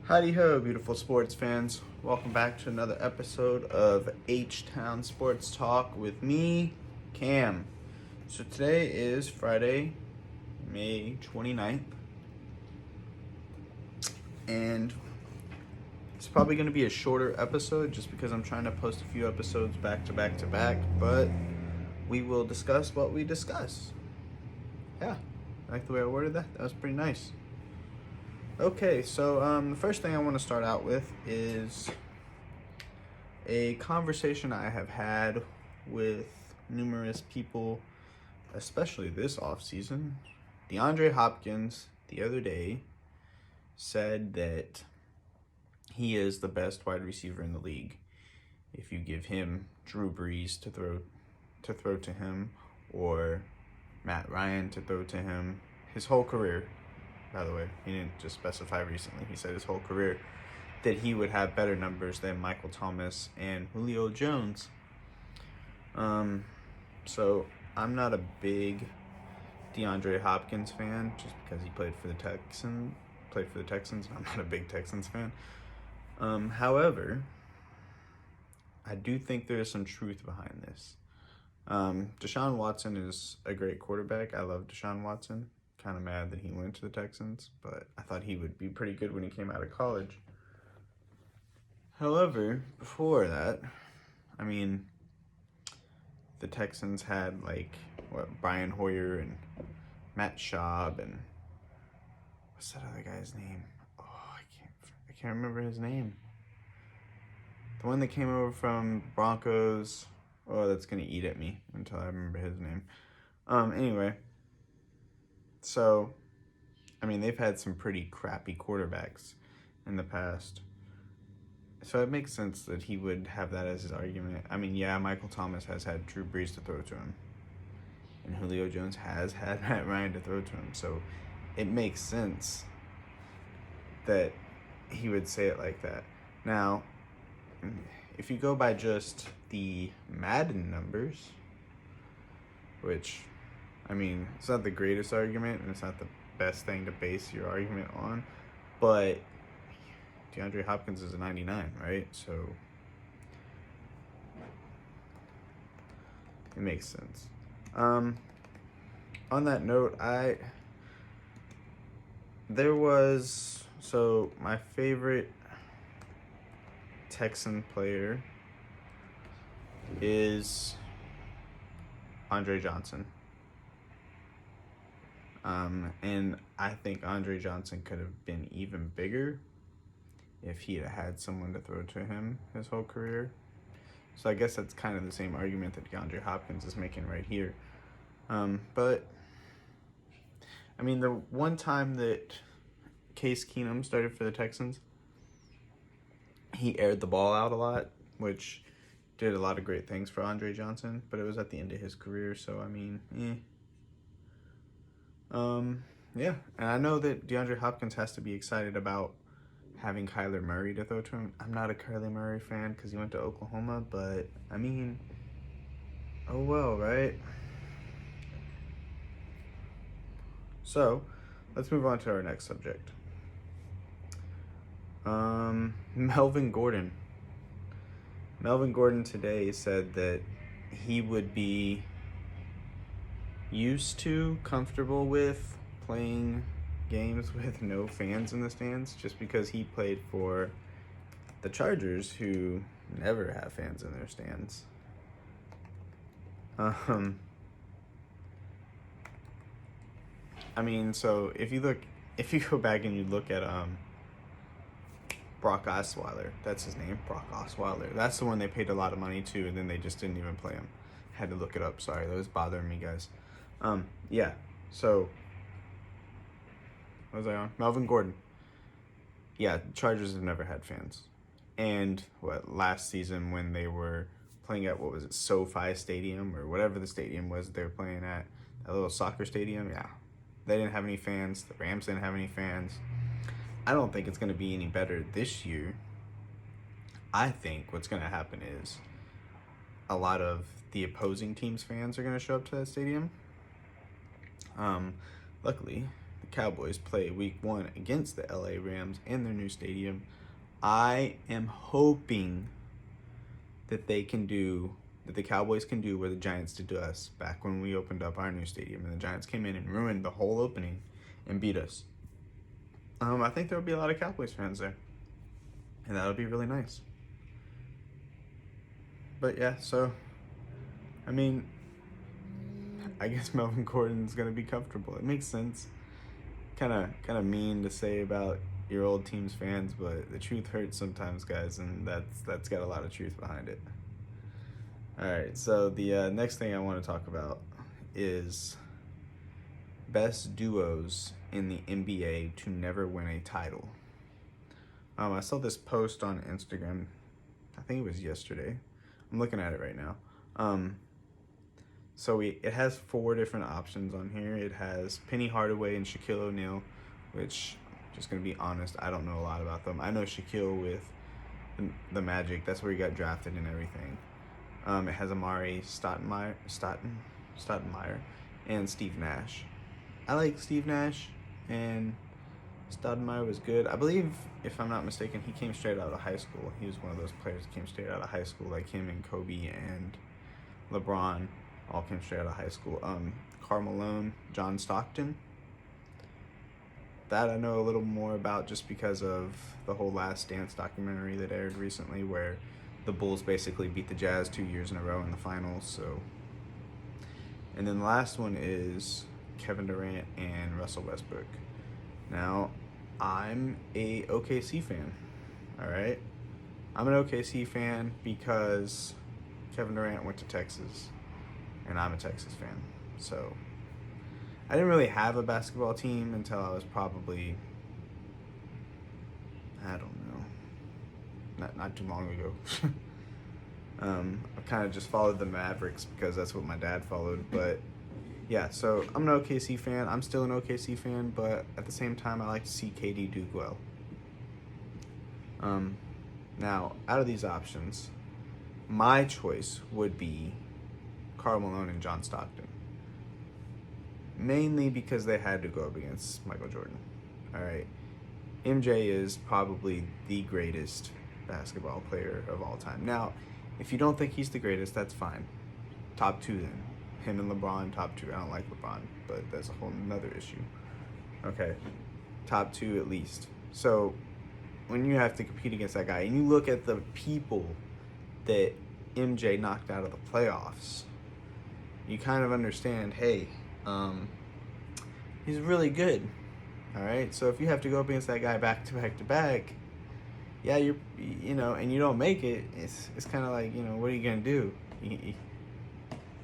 Howdy ho, beautiful sports fans. Welcome back to another episode of HTown Sportstalk with me, Cam. So today is Friday, May 29th, and it's probably going to be a shorter episode just because I'm trying to post a few episodes back to back to back, but we will discuss what we discuss. Yeah, I like the way I worded that. That was pretty nice. Okay, so the first thing I want to start out with is a conversation I have had with numerous people, especially this offseason. DeAndre Hopkins the other day said that he is the best wide receiver in the league. If you give him Drew Brees to throw to him, or Matt Ryan to throw to him, his whole career, by the way, he didn't just specify recently, he said his whole career, that he would have better numbers than Michael Thomas and Julio Jones. So I'm not a big DeAndre Hopkins fan just because he played for the Texans. I'm not a big Texans fan. However, I do think there is some truth behind this. Deshaun Watson is a great quarterback. I love Deshaun Watson. Kind of mad that he went to the Texans, but I thought he would be pretty good when he came out of college. However, before that, I mean, the Texans had Brian Hoyer and Matt Schaub and what's that other guy's name? Oh, I can't remember his name. The one that came over from Broncos. Oh, that's gonna eat at me until I remember his name. Anyway, so I mean, they've had some pretty crappy quarterbacks in the past. So it makes sense that he would have that as his argument. I mean, yeah, Michael Thomas has had Drew Brees to throw to him. And Julio Jones has had Matt Ryan to throw to him. So it makes sense that he would say it like that. Now, if you go by just the Madden numbers, which, I mean, it's not the greatest argument and it's not the best thing to base your argument on, but DeAndre Hopkins is a 99, right? So it makes sense. On that note, my favorite Texan player is Andre Johnson. And I think Andre Johnson could have been even bigger if he had someone to throw to him his whole career. So I guess that's kind of the same argument that DeAndre Hopkins is making right here. But, I mean, the one time that Case Keenum started for the Texans, he aired the ball out a lot, which did a lot of great things for Andre Johnson, but it was at the end of his career, so, I mean, yeah, and I know that DeAndre Hopkins has to be excited about having Kyler Murray to throw to him. I'm not a Kyler Murray fan because he went to Oklahoma, but, I mean, oh well, right? So, let's move on to our next subject. Melvin Gordon. Melvin Gordon today said that he would be comfortable with playing games with no fans in the stands just because he played for the Chargers, who never have fans in their stands. I mean, so if you go back and you look at Brock Osweiler, that's his name, Brock Osweiler. That's the one they paid a lot of money to, and then they just didn't even play him. Had to look it up. Sorry, that was bothering me, guys. Yeah. So, what was I on? Melvin Gordon. Yeah, Chargers have never had fans. And last season when they were playing at, SoFi Stadium or whatever the stadium was they were playing at, that little soccer stadium, yeah. They didn't have any fans. The Rams didn't have any fans. I don't think it's going to be any better this year. I think what's going to happen is a lot of the opposing team's fans are going to show up to that stadium. Luckily, the Cowboys play week 1 against the LA Rams in their new stadium. I am hoping that the Cowboys can do what the Giants did to us back when we opened up our new stadium and the Giants came in and ruined the whole opening and beat us. I think there will be a lot of Cowboys fans there, and that'll be really nice. But yeah, so I mean, I guess Melvin Gordon's gonna be comfortable. It makes sense. Kind of mean to say about your old team's fans, but the truth hurts sometimes, guys, and that's got a lot of truth behind it. All right, so the next thing I want to talk about is best duos in the NBA to never win a title. I saw this post on Instagram. I think it was yesterday. I'm looking at it right now. So it has 4 different options on here. It has Penny Hardaway and Shaquille O'Neal, which, just going to be honest, I don't know a lot about them. I know Shaquille with the Magic. That's where he got drafted and everything. It has Amari Stoudemire and Steve Nash. I like Steve Nash, and Stoudemire was good. I believe, if I'm not mistaken, he came straight out of high school. He was one of those players that came straight out of high school, like him and Kobe and LeBron all came straight out of high school. Karl Malone, John Stockton. That I know a little more about just because of the whole Last Dance documentary that aired recently, where the Bulls basically beat the Jazz 2 years in a row in the finals. So, and then the last one is Kevin Durant and Russell Westbrook. Now, I'm a OKC fan. All right, I'm an OKC fan because Kevin Durant went to Texas, and I'm a Texas fan. So I didn't really have a basketball team until I was probably, I don't know, not too long ago. I kind of just followed the Mavericks because that's what my dad followed. But yeah, so I'm an OKC fan. I'm still an OKC fan, but at the same time, I like to see KD do well. Now, out of these options, my choice would be Karl Malone and John Stockton. Mainly because they had to go up against Michael Jordan. All right. MJ is probably the greatest basketball player of all time. Now, if you don't think he's the greatest, that's fine. Top 2 then. Him and LeBron, top 2. I don't like LeBron, but that's a whole nother issue. Okay. Top 2 at least. So, when you have to compete against that guy, and you look at the people that MJ knocked out of the playoffs, you kind of understand, hey, he's really good. All right, so if you have to go up against that guy back to back to back, yeah, and you don't make it, it's kind of like, what are you gonna do?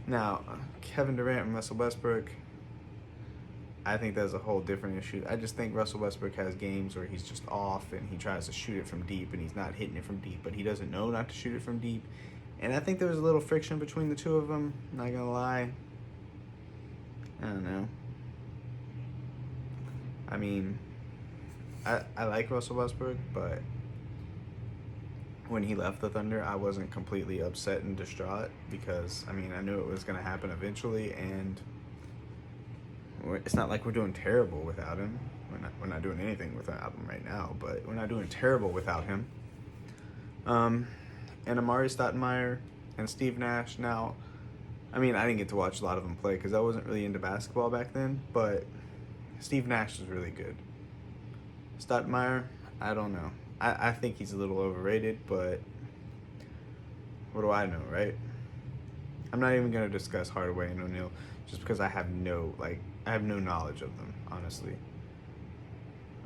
Now, Kevin Durant and Russell Westbrook, I think that's a whole different issue. I just think Russell Westbrook has games where he's just off and he tries to shoot it from deep and he's not hitting it from deep, but he doesn't know not to shoot it from deep. And I think there was a little friction between the two of them, not gonna lie. I don't know. I mean, I like Russell Westbrook, but when he left the Thunder, I wasn't completely upset and distraught because, I knew it was going to happen eventually, and it's not like we're doing terrible without him. We're not doing anything without him right now, but we're not doing terrible without him. And Amari Stoudemire and Steve Nash. Now, I didn't get to watch a lot of them play because I wasn't really into basketball back then, but Steve Nash was really good. Stoudemire, I don't know. I think he's a little overrated, but what do I know, right? I'm not even going to discuss Hardaway and O'Neal just because I have no knowledge of them, honestly.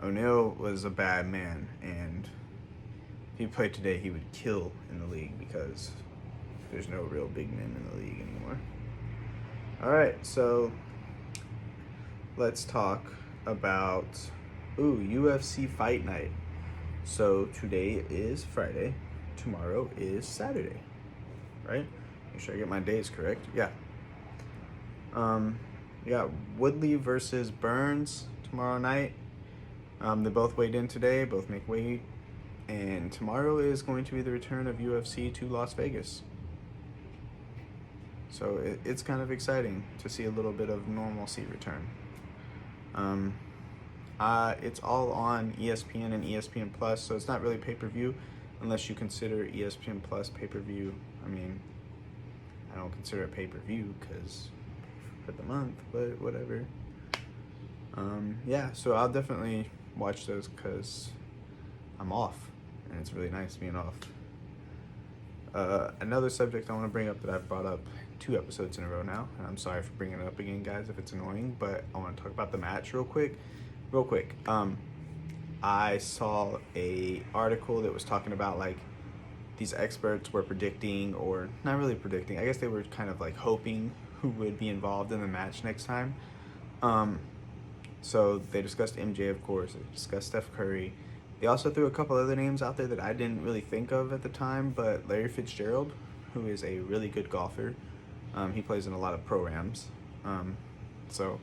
O'Neal was a bad man, and if he played today, he would kill in the league because there's no real big men in the league anymore. All right, so let's talk about UFC Fight Night. So today is Friday, tomorrow is Saturday, right? Make sure I get my days correct. Yeah. We got Woodley versus Burns tomorrow night. They both weighed in today, both make weight. And tomorrow is going to be the return of UFC to Las Vegas. So it's kind of exciting to see a little bit of normalcy return. It's all on ESPN and ESPN Plus, so it's not really pay-per-view unless you consider ESPN Plus pay-per-view. I mean, I don't consider it pay-per-view because for the month, but whatever. Yeah, so I'll definitely watch those because I'm off, and it's really nice being off. Another subject I want to bring up that I've brought up 2 episodes in a row now, and I'm sorry for bringing it up again, guys, if it's annoying, but I want to talk about the match real quick. I saw a article that was talking about like these experts were predicting, or not really predicting, I guess they were kind of like hoping who would be involved in the match next time. So they discussed MJ, of course, they discussed Steph Curry. They also threw a couple other names out there that I didn't really think of at the time, but Larry Fitzgerald, who is a really good golfer. He plays in a lot of programs. So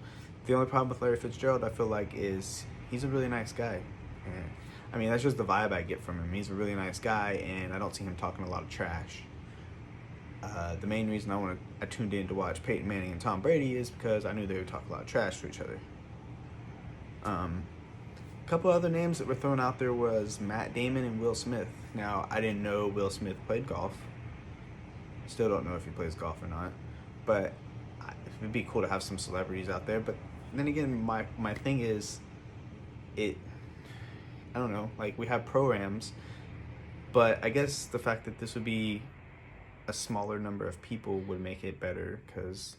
the only problem with Larry Fitzgerald, I feel like, is he's a really nice guy. And I mean, that's just the vibe I get from him. He's a really nice guy, and I don't see him talking a lot of trash. The main reason I tuned in to watch Peyton Manning and Tom Brady is because I knew they would talk a lot of trash to each other. A couple other names that were thrown out there was Matt Damon and Will Smith. Now, I didn't know Will Smith played golf. Still don't know if he plays golf or not. But it'd be cool to have some celebrities out there. But then again, my thing is, I don't know, like we have programs, but I guess the fact that this would be a smaller number of people would make it better because,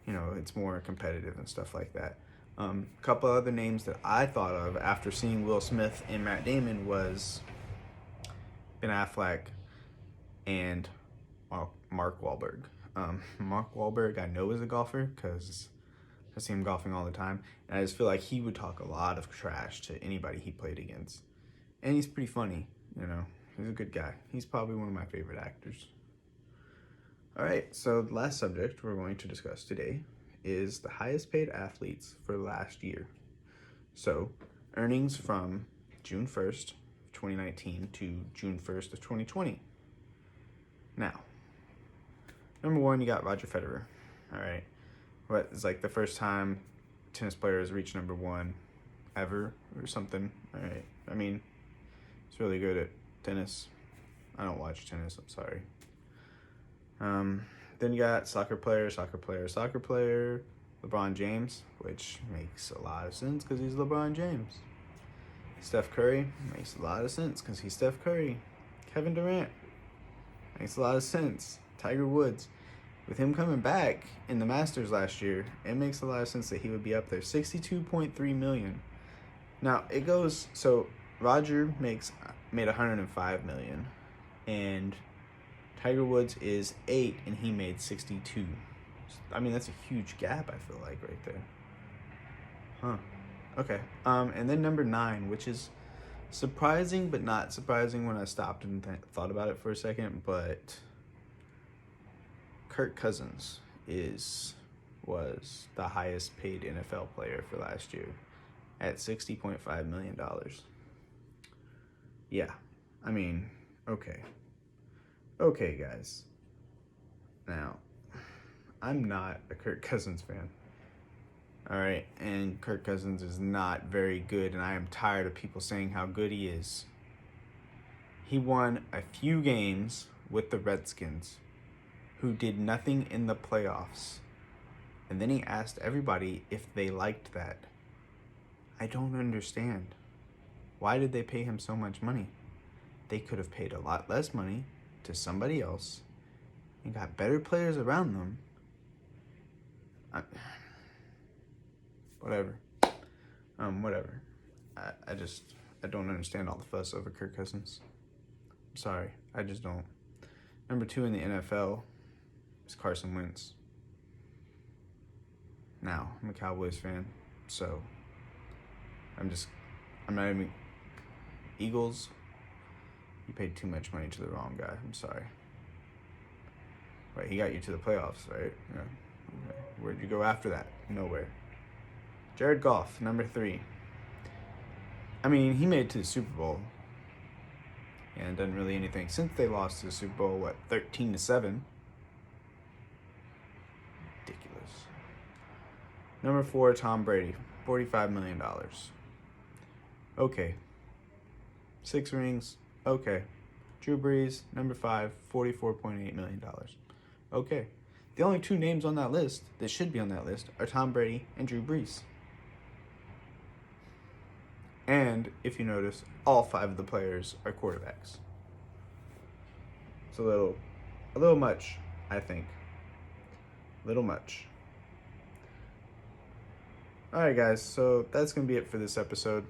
you know, it's more competitive and stuff like that. A couple other names that I thought of after seeing Will Smith and Matt Damon was Ben Affleck and Mark Wahlberg. Mark Wahlberg I know is a golfer because I see him golfing all the time, and I just feel like he would talk a lot of trash to anybody he played against. And he's pretty funny, you know. He's a good guy. He's probably one of my favorite actors. Alright, so the last subject we're going to discuss today is the highest paid athletes for last year. So, earnings from June 1st, 2019 to June 1st of 2020. Now, number 1, you got Roger Federer. Alright, what is like the first time a tennis player has reached number 1 ever or something. Alright, I mean, he's really good at tennis. I don't watch tennis, I'm sorry. Then you got soccer player, LeBron James, which makes a lot of sense because he's LeBron James. Steph Curry makes a lot of sense because he's Steph Curry. Kevin Durant makes a lot of sense. Tiger Woods, with him coming back in the Masters last year, it makes a lot of sense that he would be up there. 62.3 million. Now it goes, so Roger made 105 million, and Tiger Woods is 8 and he made 62. I mean, that's a huge gap, I feel like, right there. Huh. Okay. And then number 9, which is surprising but not surprising when I stopped and thought about it for a second, but Kirk Cousins was the highest paid NFL player for last year at $60.5 million. Yeah. I mean, okay. Okay, guys. Now, I'm not a Kirk Cousins fan. Alright, and Kirk Cousins is not very good, and I am tired of people saying how good he is. He won a few games with the Redskins, who did nothing in the playoffs. And then he asked everybody if they liked that. I don't understand. Why did they pay him so much money? They could have paid a lot less money to somebody else and got better players around them. Whatever. Whatever. I don't understand all the fuss over Kirk Cousins. I'm sorry. I just don't. Number 2 in the NFL is Carson Wentz. Now, I'm a Cowboys fan, so I'm not even... Eagles, you paid too much money to the wrong guy. I'm sorry. Wait, he got you to the playoffs, right? Yeah. Okay. Where'd you go after that? Nowhere. Jared Goff, number 3. I mean, he made it to the Super Bowl and done really anything since they lost to the Super Bowl, 13-7. Ridiculous. Number 4, Tom Brady, $45 million. Okay. 6 rings. Okay. Drew Brees, number 5, $44.8 million. Okay. The only 2 names on that list that should be on that list are Tom Brady and Drew Brees. And if you notice, all 5 of the players are quarterbacks. It's a little much, I think. A little much. Alright guys, so that's going to be it for this episode.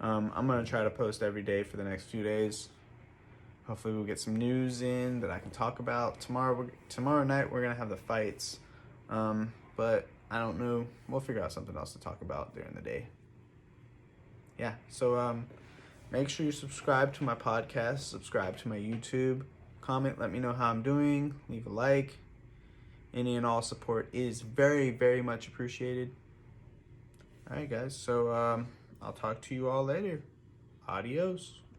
I'm going to try to post every day for the next few days. Hopefully we'll get some news in that I can talk about. Tomorrow night we're going to have the fights. But I don't know. We'll figure out something else to talk about during the day. Yeah, so make sure you subscribe to my podcast, subscribe to my YouTube, comment, let me know how I'm doing, leave a like. Any and all support is very, very much appreciated. All right, guys, so I'll talk to you all later. Adios.